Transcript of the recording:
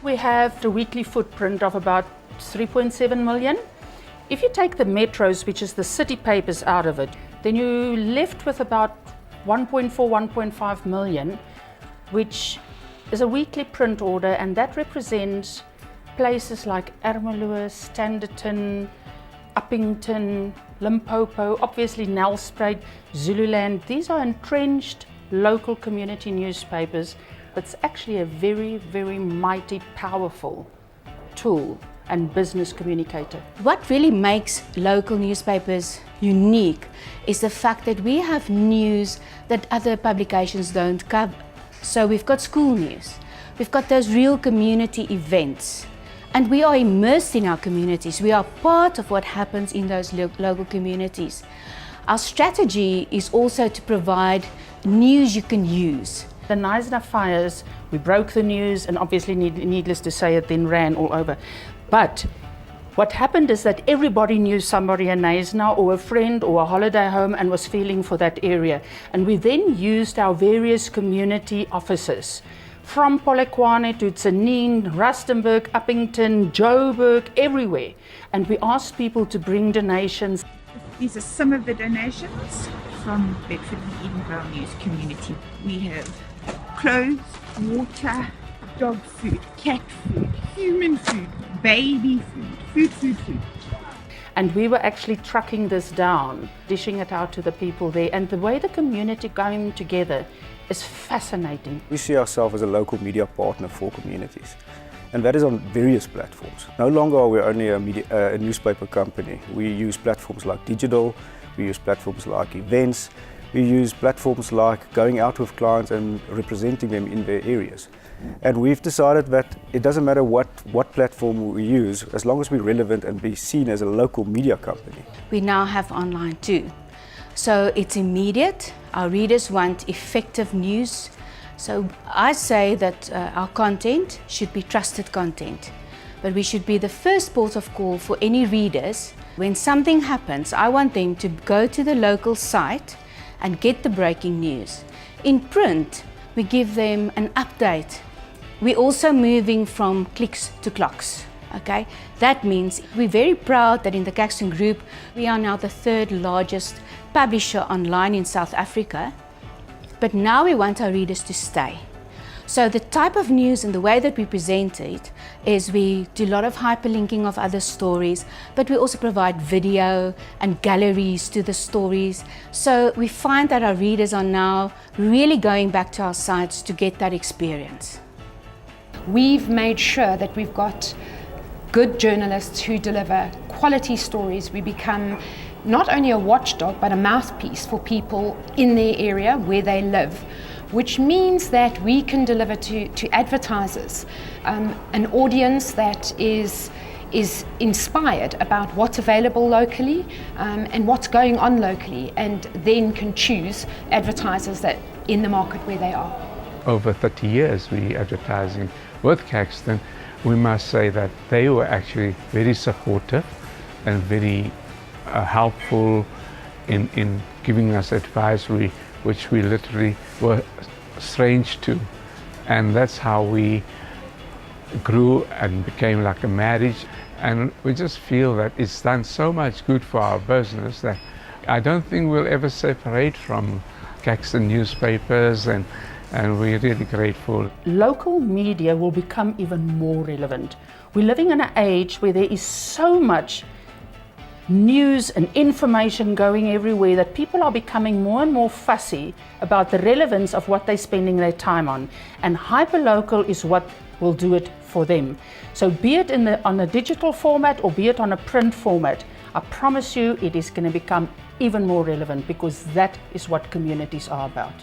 We have a weekly footprint of about 3.7 million. If you take the metros, which is the city papers, out of it, then you're left with about 1.4, 1.5 million, which is a weekly print order, and that represents places like Ermelo, Standerton, Uppington, Limpopo, obviously Nelspruit, Zululand. These are entrenched local community newspapers. It's actually a very, very mighty, powerful tool and business communicator. What really makes local newspapers unique is the fact that we have news that other publications don't cover. So we've got school news, we've got those real community events, and we are immersed in our communities. We are part of what happens in those local communities. Our strategy is also to provide news you can use. The Knysna fires, we broke the news, and obviously, needless to say, it then ran all over. But what happened is that everybody knew somebody in Knysna, or a friend, or a holiday home, and was feeling for that area. And we then used our various community offices, from Polokwane to Tsenin, Rustenburg, Uppington, Joburg, everywhere. And we asked people to bring donations. These are some of the donations from Bedford and Edenvale News community. We have clothes, water, dog food, cat food, human food, baby food. And we were actually trucking this down, dishing it out to the people there. And the way the community came together is fascinating. We see ourselves as a local media partner for communities, and that is on various platforms. No longer are we only a newspaper company. We use platforms like digital, we use platforms like events, we use platforms like going out with clients and representing them in their areas. And we've decided that it doesn't matter what platform we use, as long as we're relevant and be seen as a local media company. We now have online too. So it's immediate. Our readers want effective news. So I say that our content should be trusted content, but we should be the first port of call for any readers. When something happens, I want them to go to the local site and get the breaking news. In print, we give them an update. We're also moving from clicks to clocks. Okay, that means we're very proud that in the Caxton Group, we are now the third largest publisher online in South Africa. But now we want our readers to stay. So the type of news and the way that we present it is we do a lot of hyperlinking of other stories, but we also provide video and galleries to the stories. So we find that our readers are now really going back to our sites to get that experience. We've made sure that we've got good journalists who deliver quality stories. We become not only a watchdog, but a mouthpiece for people in their area where they live, which means that we can deliver to advertisers an audience that is inspired about what's available locally and what's going on locally, and then can choose advertisers that in the market where they are. Over 30 years we advertising with Caxton. We must say that they were actually very supportive and very helpful in giving us advice which we literally were strange to. And that's how we grew and became like a marriage. And we just feel that it's done so much good for our business that I don't think we'll ever separate from Caxton newspapers, and we're really grateful. Local media will become even more relevant. We're living in an age where there is so much news and information going everywhere that people are becoming more and more fussy about the relevance of what they're spending their time on. And hyperlocal is what will do it for them. So be it on a digital format or be it on a print format, I promise you it is going to become even more relevant, because that is what communities are about.